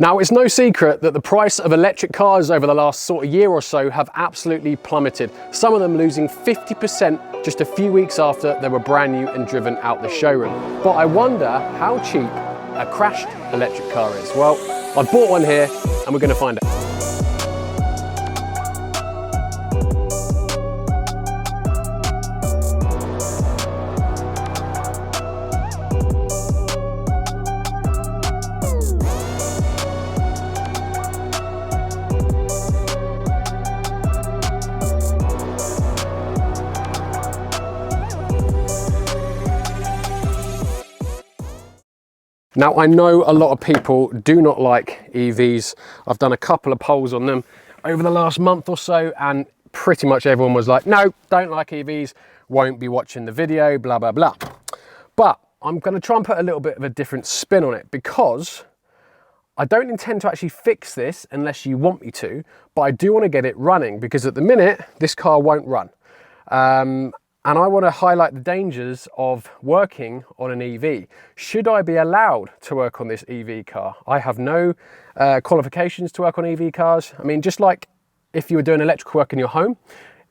Now, it's no secret that the price of electric cars over the last sort of year or so have absolutely plummeted, some of them losing 50% just a few weeks after they were brand new and driven out the showroom. But I wonder how cheap a crashed electric car is. Well, I've bought one here and we're going to find out. Now, I know a lot of people do not like EVs. I've done a couple of polls on them over the last month or so, and pretty much everyone was like, no, don't like EVs, won't be watching the video, blah, blah, blah. But I'm going to try and put a little bit of a different spin on it, because I don't intend to actually fix this unless you want me to, but I do want to get it running, because at the minute, this car won't run. And I want to highlight the dangers of working on an EV. Should I be allowed to work on this EV car? I have no qualifications to work on EV cars. I mean, just like if you were doing electrical work in your home,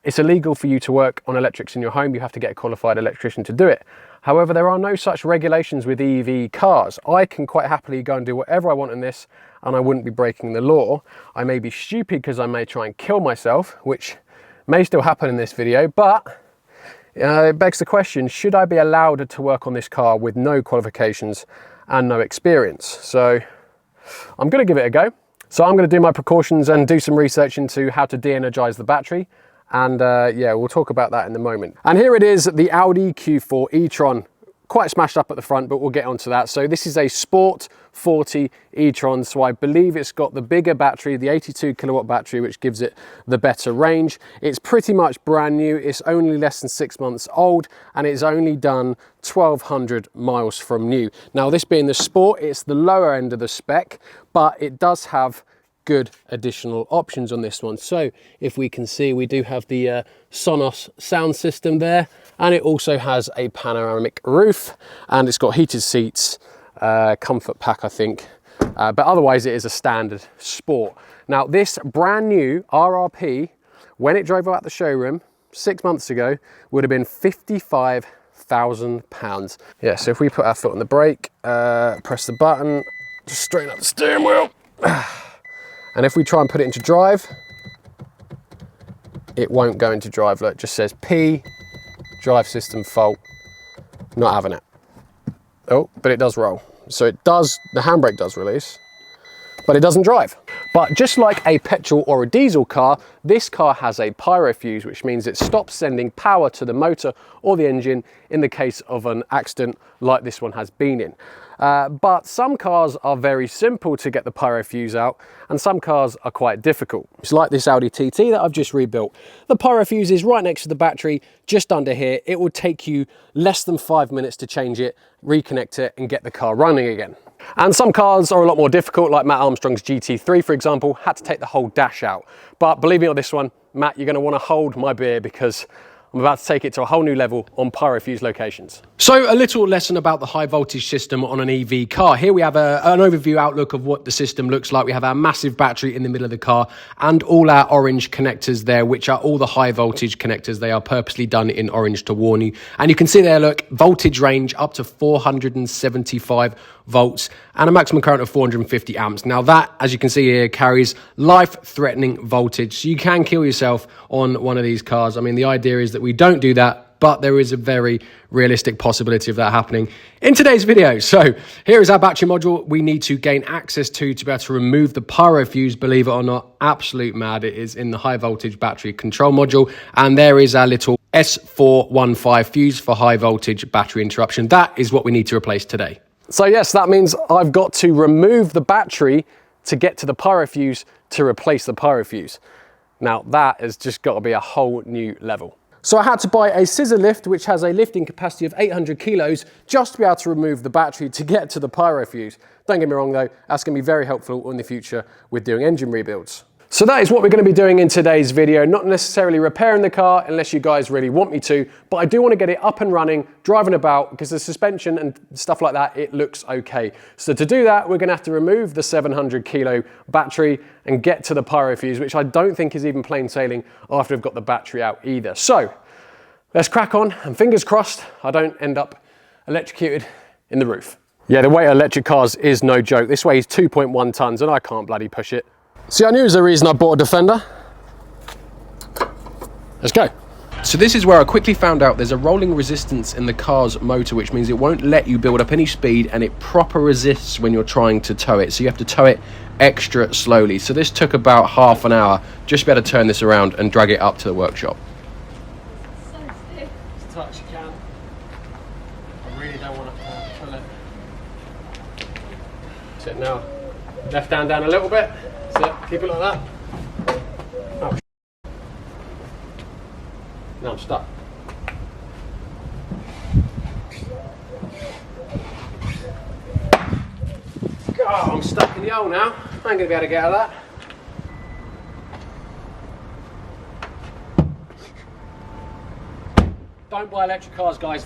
it's illegal for you to work on electrics in your home. You have to get a qualified electrician to do it. However, there are no such regulations with EV cars. I can quite happily go and do whatever I want in this, and I wouldn't be breaking the law. I may be stupid because I may try and kill myself, which may still happen in this video, but it begs the question, should I be allowed to work on this car with no qualifications and no experience? So I'm going to give it a go. So I'm going to do my precautions and do some research into how to de-energize the battery. And yeah, we'll talk about that in a moment. And here it is, the Audi Q4 e-tron. Quite smashed up at the front, but we'll get onto that. So this is a Sport 40 e-tron. So I believe it's got the bigger battery, the 82 kilowatt battery, which gives it the better range. It's pretty much brand new. It's only less than 6 months old, and it's only done 1,200 miles from new. Now, this being the Sport, it's the lower end of the spec, but it does have good additional options on this one. So if we can see, we do have the Sonos sound system there, and it also has a panoramic roof, and it's got heated seats, comfort pack, I think, but otherwise it is a standard Sport. Now, this brand new RRP, when it drove out the showroom 6 months ago, would have been £55,000. Yeah, so if we put our foot on the brake, press the button, just straighten up the steering wheel, and if we try and put it into drive, it won't go into drive. Look, it just says P, drive system fault, not having it. Oh, but it does roll. So it does, the handbrake does release, but it doesn't drive. But just like a petrol or a diesel car, this car has a pyro fuse, which means it stops sending power to the motor or the engine in the case of an accident like this one has been in. But some cars are very simple to get the pyro fuse out, and some cars are quite difficult. It's like this Audi TT that I've just rebuilt. The pyro fuse is right next to the battery, just under here. It will take you less than 5 minutes to change it, reconnect it, and get the car running again. And some cars are a lot more difficult, like Matt Armstrong's GT3, for example, had to take the whole dash out. But believe me on this one, Matt, you're going to want to hold my beer, because I'm about to take it to a whole new level on pyro fuse locations. So a little lesson about the high voltage system on an EV car. Here we have an overview outlook of what the system looks like. We have our massive battery in the middle of the car and all our orange connectors there, which are all the high voltage connectors. They are purposely done in orange to warn you. And you can see there, look, voltage range up to 475 volts and a maximum current of 450 amps. Now that, as you can see here, carries life-threatening voltage. So you can kill yourself on one of these cars. I mean, the idea is that we don't do that, but there is a very realistic possibility of that happening in today's video. So here is our battery module we need to gain access to be able to remove the pyro fuse. Believe it or not, absolute mad. It is in the high voltage battery control module. And there is our little S415 fuse for high voltage battery interruption. That is what we need to replace today. So yes, that means I've got to remove the battery to get to the pyro fuse to replace the pyro fuse. Now that has just got to be a whole new level. So I had to buy a scissor lift, which has a lifting capacity of 800 kilos, just to be able to remove the battery to get to the pyro fuse. Don't get me wrong though, that's going to be very helpful in the future with doing engine rebuilds. So that is what we're going to be doing in today's video, not necessarily repairing the car unless you guys really want me to, but I do want to get it up and running, driving about, because the suspension and stuff like that, it looks okay. So to do that, we're going to have to remove the 700 kilo battery and get to the pyro fuse, which I don't think is even plain sailing after I've got the battery out either. So let's crack on, and fingers crossed I don't end up electrocuted in the roof. Yeah, the weight of electric cars is no joke. This weighs 2.1 tons and I can't bloody push it. See, I knew it was the reason I bought a Defender. Let's go. So this is where I quickly found out there's a rolling resistance in the car's motor, which means it won't let you build up any speed and it proper resists when you're trying to tow it. So you have to tow it extra slowly. So this took about half an hour just to be able to turn this around and drag it up to the workshop. So stiff. As tight as you can. I really don't want to pull it. That's it now. Left hand down a little bit. That's it. Keep it like that. Oh, now I'm stuck. God, I'm stuck in the hole now. I ain't going to be able to get out of that. Don't buy electric cars, guys.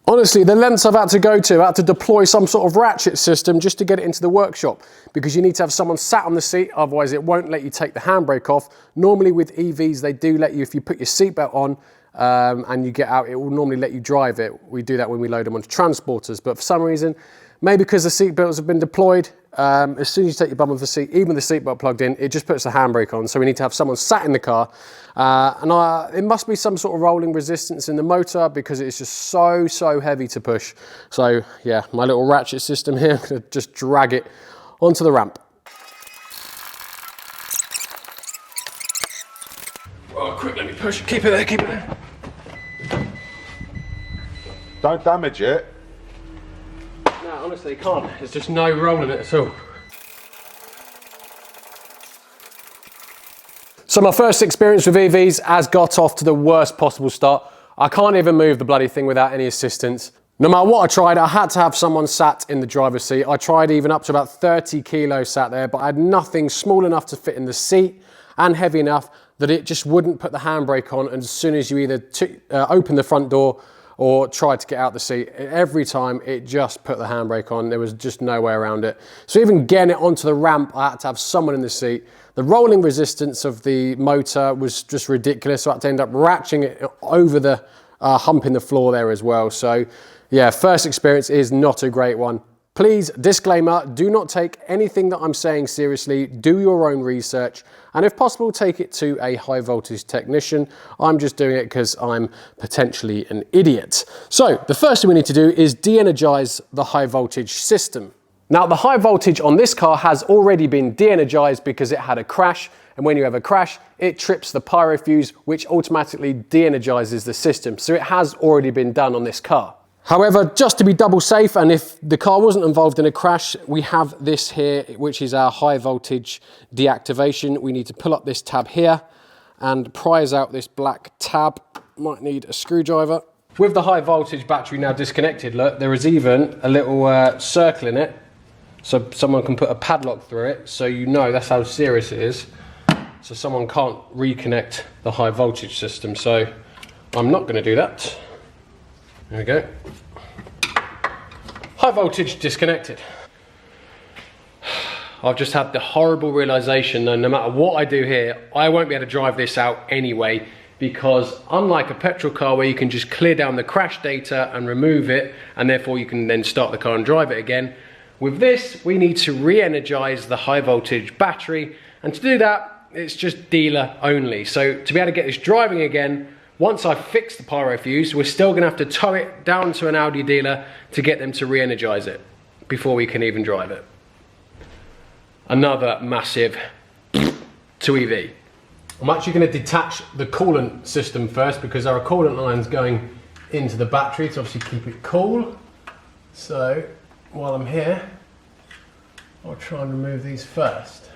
Honestly, the lengths I've had to go to, I had to deploy some sort of ratchet system just to get it into the workshop, because you need to have someone sat on the seat, otherwise it won't let you take the handbrake off. Normally with EVs, they do let you, if you put your seatbelt on and you get out, it will normally let you drive it. We do that when we load them onto transporters, but for some reason, maybe because the seatbelts have been deployed, as soon as you take your bum off the seat, even with the seatbelt plugged in, it just puts the handbrake on. So we need to have someone sat in the car. It must be some sort of rolling resistance in the motor, because it's just so heavy to push. So yeah, my little ratchet system here, just drag it onto the ramp. Oh, quick, let me push. Keep it there, keep it there. Don't damage it. No, honestly, you can't. There's just no rolling it at all. So my first experience with EVs has got off to the worst possible start. I can't even move the bloody thing without any assistance. No matter what I tried, I had to have someone sat in the driver's seat. I tried even up to about 30 kilos sat there, but I had nothing small enough to fit in the seat and heavy enough that it just wouldn't put the handbrake on. And as soon as you either open the front door or tried to get out the seat, every time it just put the handbrake on. There was just no way around it. So even getting it onto the ramp, I had to have someone in the seat. The rolling resistance of the motor was just ridiculous, so I had to end up ratcheting it over the hump in the floor there as well. So yeah, first experience is not a great one. Please, disclaimer, do not take anything that I'm saying seriously. Do your own research, and if possible, take it to a high voltage technician. I'm just doing it because I'm potentially an idiot. So the first thing we need to do is de-energize the high voltage system. Now, the high voltage on this car has already been de-energized because it had a crash, and when you have a crash, it trips the pyro fuse, which automatically de-energizes the system. So it has already been done on this car. However, just to be double safe, and if the car wasn't involved in a crash, we have this here, which is our high voltage deactivation. We need to pull up this tab here and prise out this black tab. Might need a screwdriver. With the high voltage battery now disconnected, look, there is even a little circle in it, so someone can put a padlock through it, so you know that's how serious it is. So someone can't reconnect the high voltage system, so I'm not going to do that. There we go. High voltage disconnected. I've just had the horrible realization that no matter what I do here, I won't be able to drive this out anyway, because unlike a petrol car where you can just clear down the crash data and remove it, and therefore you can then start the car and drive it again, with this we need to re-energize the high voltage battery, and to do that it's just dealer only. So to be able to get this driving again, once I've fixed the pyro fuse, we're still going to have to tow it down to an Audi dealer to get them to re-energize it before we can even drive it. Another massive to EV. I'm actually going to detach the coolant system first, because there are coolant lines going into the battery to obviously keep it cool. So while I'm here, I'll try and remove these first.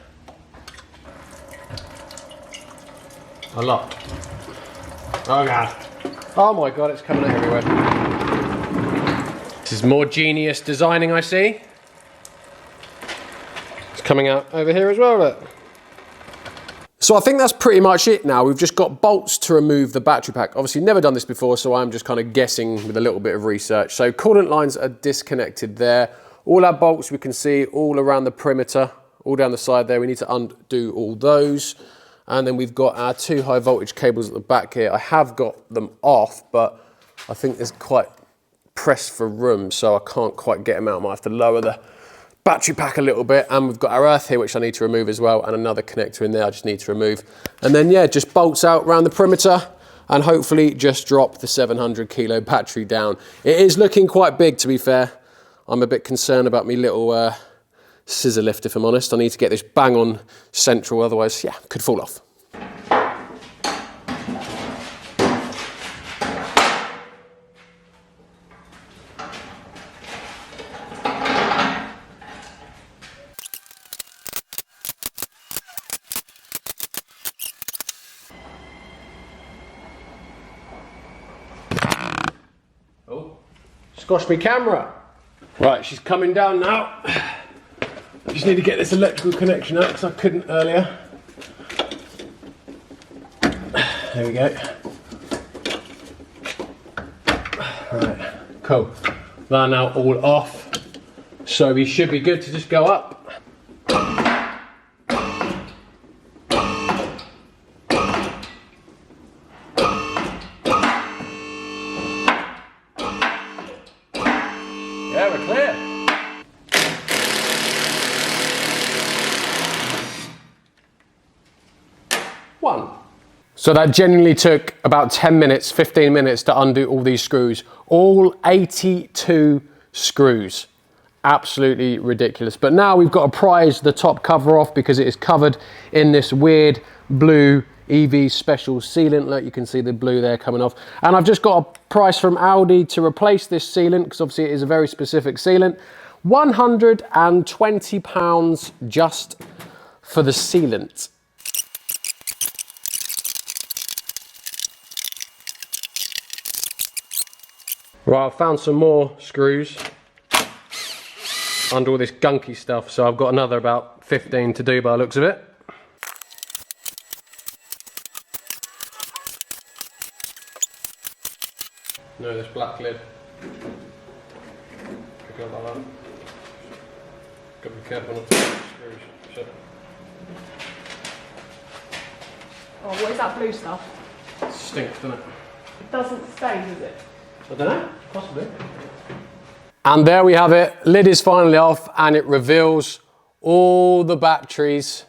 A lot. Oh god. Oh my god, it's coming out everywhere. This is more genius designing, I see. It's coming out over here as well, look. So I think that's pretty much it now. We've just got bolts to remove the battery pack. Obviously never done this before, so I'm just kind of guessing with a little bit of research. So coolant lines are disconnected there. All our bolts we can see all around the perimeter, all down the side there. We need to undo all those. And then we've got our 2 high voltage cables at the back here. I have got them off, but I think there's quite pressed for room, so I can't quite get them out. I might have to lower the battery pack a little bit, and we've got our earth here which I need to remove as well, and another connector in there I just need to remove, and then yeah, just bolts out around the perimeter and hopefully just drop the 700 kilo battery down. It is looking quite big, to be fair. I'm a bit concerned about me little scissor lift, if I'm honest. I need to get this bang on central, otherwise yeah, could fall off. Squash me camera. Right, she's coming down now. I just need to get this electrical connection out because I couldn't earlier. There we go. Right, cool. They're now all off. So we should be good to just go up. Yeah, we're clear. One. So that genuinely took about 10 minutes, 15 minutes to undo all these screws. All 82 screws. Absolutely ridiculous. But now we've got to prise the top cover off because it is covered in this weird blue EV special sealant. Look, you can see the blue there coming off. And I've just got a price from Audi to replace this sealant because obviously it is a very specific sealant. £120 just for the sealant. Right, I've found some more screws under all this gunky stuff, so I've got another about 15 to do by the looks of it. No, this black lid. Pick it up like that. Got to be careful not to touch the screws. So. Oh, what is that blue stuff? It stinks, doesn't it? It doesn't stain, does it? I don't know, possibly. And there we have it. Lid is finally off and it reveals all the batteries,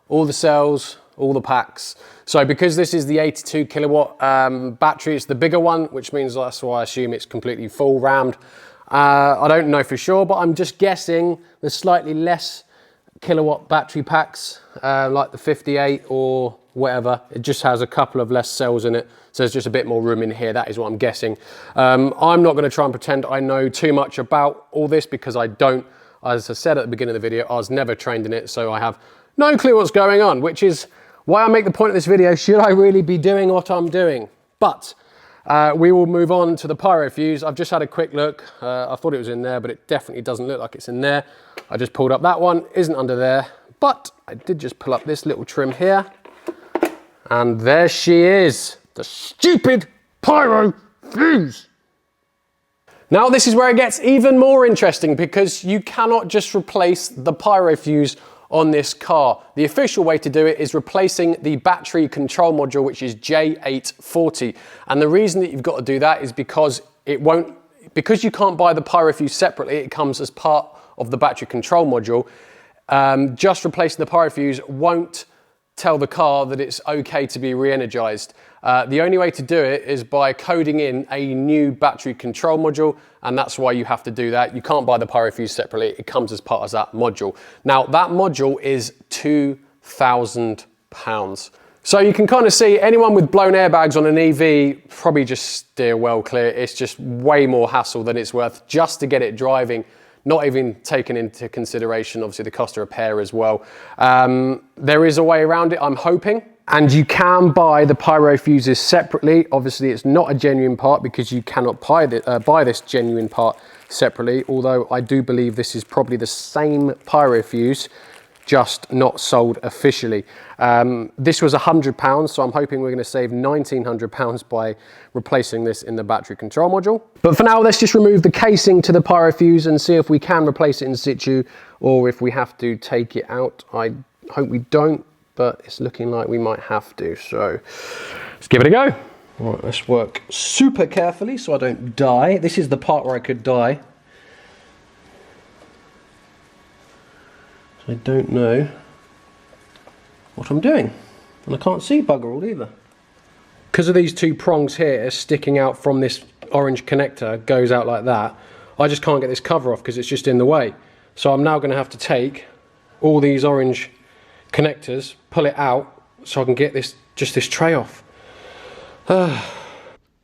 all the cells, all the packs. So because this is the 82 kilowatt battery, it's the bigger one, which means that's why I assume it's completely full rammed. I don't know for sure, but I'm just guessing the slightly less kilowatt battery packs, like the 58 or whatever, it just has a couple of less cells in it. So there's just a bit more room in here. That is what I'm guessing. I'm not going to try and pretend I know too much about all this because I don't. As I said at the beginning of the video, I was never trained in it, so I have no clue what's going on, which is why I make the point of this video, should I really be doing what I'm doing? But we will move on to the pyro fuse. I've just had a quick look. I thought it was in there, but it definitely doesn't look like it's in there. I just pulled up that one, isn't under there, but I did just pull up this little trim here. And there she is, the stupid pyro fuse. Now this is where it gets even more interesting because you cannot just replace the pyro fuse on this car. The official way to do it is replacing the battery control module, which is J840. And the reason that you've got to do that is because because you can't buy the pyro fuse separately, it comes as part of the battery control module. Just replacing the pyro fuse won't tell the car that it's okay to be re-energized. The only way to do it is by coding in a new battery control module, and that's why you have to do that. You can't buy the pyro fuse separately, it comes as part of that module. Now that module is £2,000. So you can kind of see anyone with blown airbags on an EV probably just steer well clear. It's just way more hassle than it's worth just to get it driving, not even taking into consideration obviously the cost of repair as well. There is a way around it, I'm hoping. And you can buy the pyro fuses separately. Obviously it's not a genuine part because you cannot buy this genuine part separately, although I do believe this is probably the same pyro fuse, just not sold officially. This was £100, so I'm hoping we're going to save £1,900 by replacing this in the battery control module. But for now, let's just remove the casing to the Pyrofuse and see if we can replace it in situ, or if we have to take it out. I hope we don't, but it's looking like we might have to, so let's give it a go. All right, let's work super carefully so I don't die. This is the part where I could die. I don't know what I'm doing, and I can't see bugger all either. Because of these two prongs here sticking out from this orange connector, goes out like that, I just can't get this cover off because it's just in the way. So I'm now going to have to take all these orange connectors, pull it out so I can get this tray off.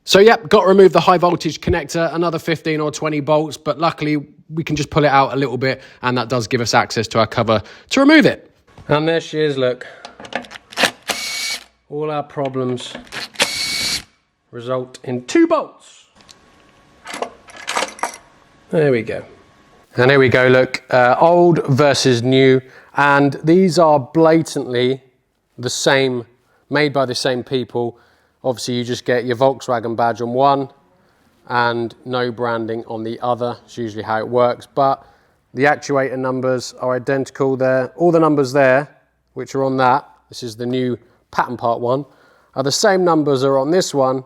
So yep, got to remove the high voltage connector, another 15 or 20 bolts, but luckily we can just pull it out a little bit, and that does give us access to our cover to remove it. And there she is, look. All our problems result in 2 bolts. There we go. And here we go, look, old versus new, and these are blatantly the same, made by the same people. Obviously, you just get your Volkswagen badge on one and no branding on the other. It's usually how it works, but the actuator numbers are identical there. All the numbers there, which are on that, this is the new pattern part one, are the same numbers are on this one.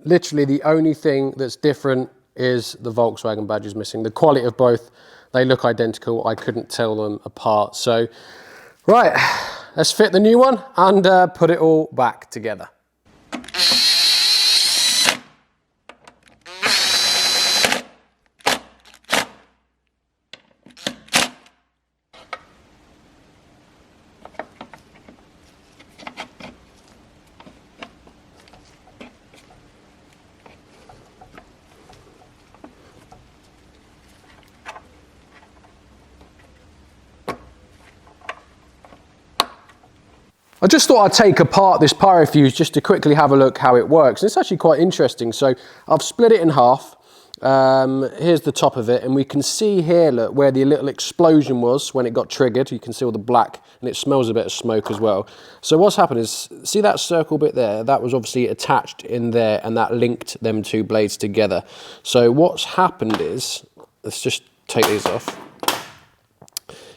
Literally the only thing that's different is the Volkswagen badge is missing. The quality of both, they look identical. I couldn't tell them apart. So, right, let's fit the new one and put it all back together. I just thought I'd take apart this Pyrofuse just to quickly have a look how it works. And it's actually quite interesting. So I've split it in half. Here's the top of it, and we can see here, look, where the little explosion was when it got triggered. You can see all the black, and it smells a bit of smoke as well. So what's happened is, see that circle bit there? That was obviously attached in there, and that linked them two blades together. So what's happened is, let's just take these off.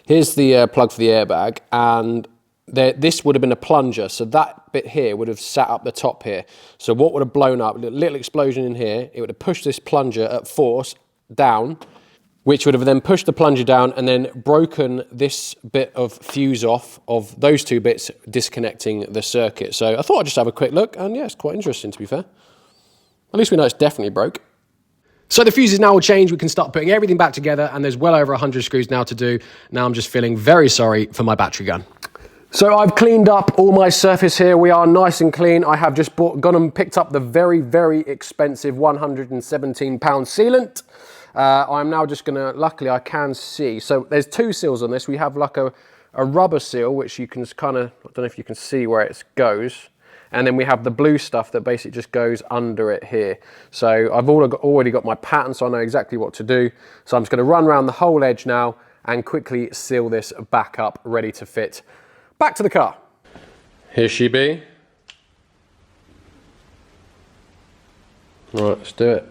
Here's the plug for the airbag, and this would have been a plunger, so that bit here would have sat up the top here. So what would have blown up, a little explosion in here, it would have pushed this plunger at force down, which would have then pushed the plunger down and then broken this bit of fuse off of those two bits, disconnecting the circuit. So I thought I'd just have a quick look, and yeah, it's quite interesting to be fair. At least we know it's definitely broke. So the fuse is now all changed, we can start putting everything back together, and there's well over 100 screws now to do. Now I'm just feeling very sorry for my battery gun. So I've cleaned up all my surface here. We are nice and clean. I have just gone and picked up the very, very expensive £117 sealant. I'm now just gonna, luckily I can see. So there's 2 seals on this. We have like a rubber seal, which you can kind of, I don't know if you can see where it goes. And then we have the blue stuff that basically just goes under it here. So I've already got my pattern, so I know exactly what to do. So I'm just gonna run around the whole edge now and quickly seal this back up, ready to fit. Back to the car. Here she be. Right, let's do it.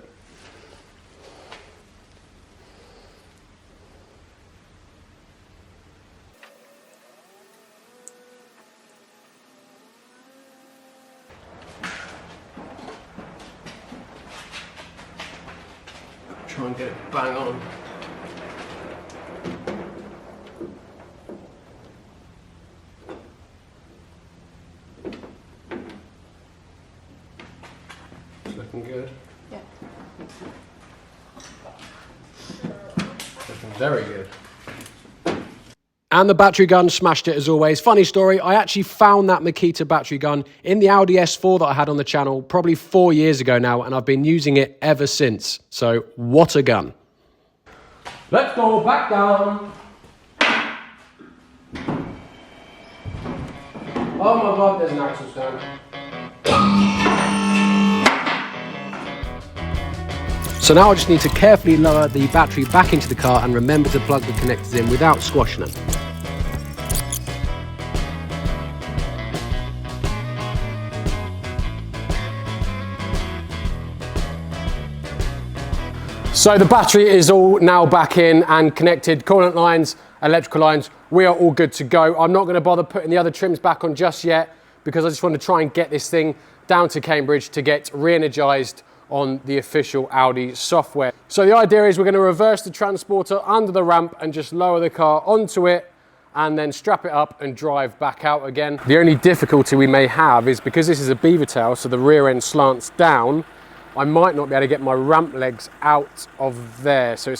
Try and get it bang on. Looking good. Yeah. Looking very good. And the battery gun smashed it as always. Funny story, I actually found that Makita battery gun in the Audi S4 that I had on the channel probably 4 years ago now, and I've been using it ever since. So what a gun. Let's go back down. Oh my God, there's an axle stand. So now I just need to carefully lower the battery back into the car and remember to plug the connectors in without squashing them. So the battery is all now back in and connected, coolant lines, electrical lines, we are all good to go. I'm not going to bother putting the other trims back on just yet because I just want to try and get this thing down to Cambridge to get re-energized on the official Audi software. So the idea is we're going to reverse the transporter under the ramp and just lower the car onto it and then strap it up and drive back out again. The only difficulty we may have is because this is a beaver tail, so the rear end slants down, I might not be able to get my ramp legs out of there. So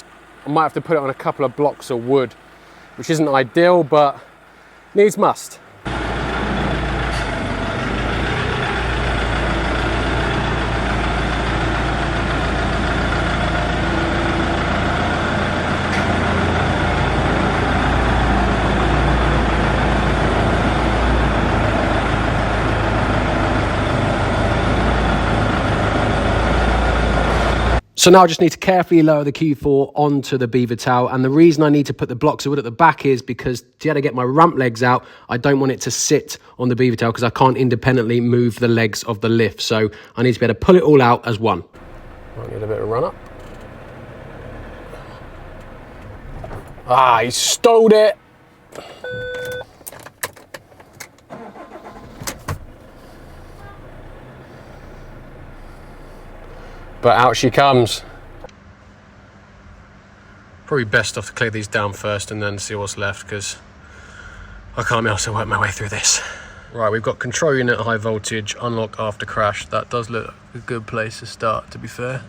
I might have to put it on a couple of blocks of wood, which isn't ideal, but needs must. So now I just need to carefully lower the Q4 onto the beaver tail. And the reason I need to put the blocks of wood at the back is because to be able to get my ramp legs out, I don't want it to sit on the beaver tail because I can't independently move the legs of the lift. So I need to be able to pull it all out as one. I need a bit of run up. Ah, he stowed it. But out she comes. Probably best off to clear these down first and then see what's left because I can't be able to work my way through this. Right, we've got control unit high voltage, unlock after crash. That does look a good place to start, to be fair.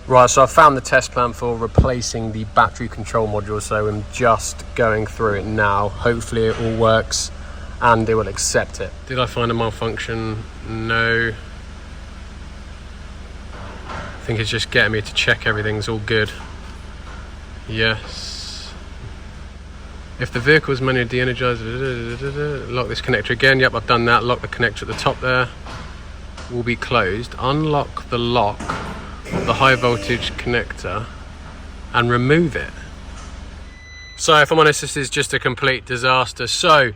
Right, so I found the test plan for replacing the battery control module, so I'm just going through it now. Hopefully it all works and it will accept it. Did I find a malfunction? No. I think it's just getting me to check everything's all good. Yes. If the vehicle is manually de-energized, lock this connector again. Yep, I've done that. Lock the connector at the top there. Will be closed. Unlock the lock of the high voltage connector and remove it. So if I'm honest, this is just a complete disaster. So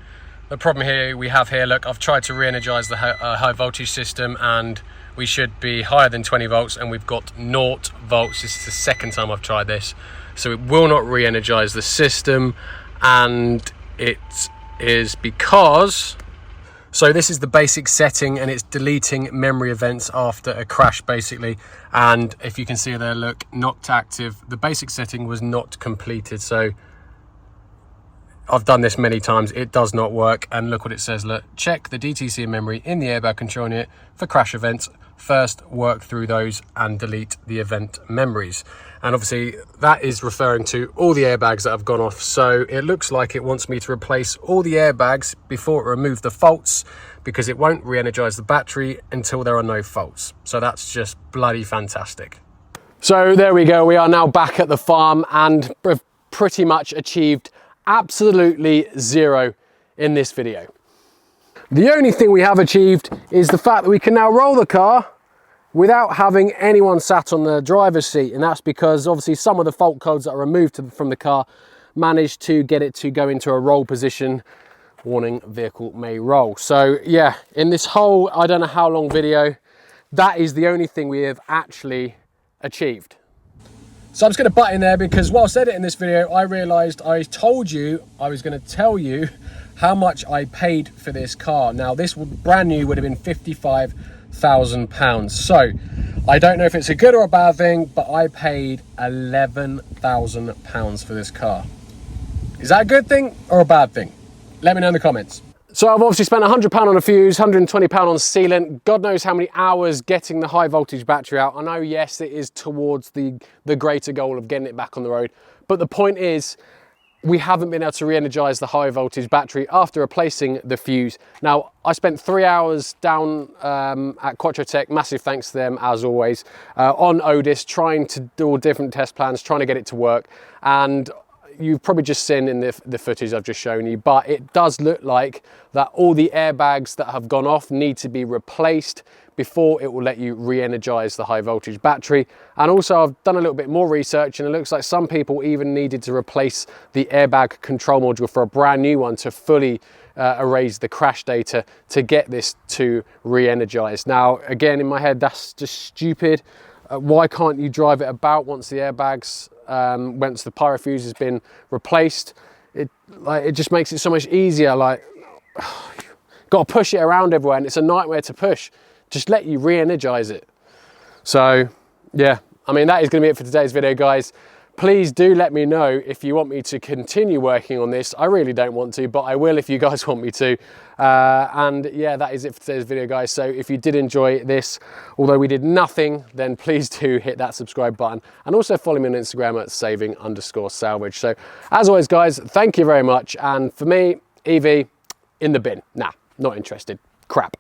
the problem here we have here, look, I've tried to re-energize the high voltage system and we should be higher than 20 volts and we've got 0 volts. This is the second time I've tried this. So it will not re-energize the system, and it is because, so this is the basic setting and it's deleting memory events after a crash basically. And if you can see there, look, not active. The basic setting was not completed. So I've done this many times, it does not work. And look what it says, look, check the DTC memory in the airbag control unit for crash events. First work through those and delete the event memories. And obviously that is referring to all the airbags that have gone off. So it looks like it wants me to replace all the airbags before it removes the faults because it won't re-energize the battery until there are no faults. So that's just bloody fantastic. So there we go, we are now back at the farm and we've pretty much achieved absolutely zero in this video. The only thing we have achieved is the fact that we can now roll the car without having anyone sat on the driver's seat, and that's because obviously some of the fault codes that are removed from the car managed to get it to go into a roll position. Warning, vehicle may roll. So yeah, in this whole I don't know how long video, that is the only thing we have actually achieved. So I'm just going to butt in there because whilst editing this video, I realised I told you I was going to tell you how much I paid for this car. Now this brand new would have been £55,000. So I don't know if it's a good or a bad thing, but I paid £11,000 for this car. Is that a good thing or a bad thing? Let me know in the comments. So I've obviously spent £100 on a fuse, £120 on sealant, God knows how many hours getting the high voltage battery out. I know, yes, it is towards the greater goal of getting it back on the road. But the point is, we haven't been able to re-energize the high voltage battery after replacing the fuse. Now, I spent 3 hours down at Quattrotech, massive thanks to them as always, on Odis, trying to do all different test plans, trying to get it to work. And you've probably just seen in the footage I've just shown you, but it does look like that all the airbags that have gone off need to be replaced before it will let you re-energize the high voltage battery. And also I've done a little bit more research and it looks like some people even needed to replace the airbag control module for a brand new one to fully erase the crash data to get this to re-energize. Now, again, in my head, that's just stupid. Why can't you drive it about once the airbags, once the pyro fuse has been replaced? It just makes it so much easier. Like, got to push it around everywhere, and it's a nightmare to push. Just let you re-energize it. So yeah, I mean, that is going to be it for today's video, guys. Please do let me know if you want me to continue working on this. I really don't want to, but I will if you guys want me to. And yeah, that is it for today's video, guys. So if you did enjoy this, although we did nothing, then please do hit that subscribe button, and also follow me on Instagram at saving_salvage. So as always, guys, thank you very much. And for me, EV in the bin. Nah, not interested. Crap.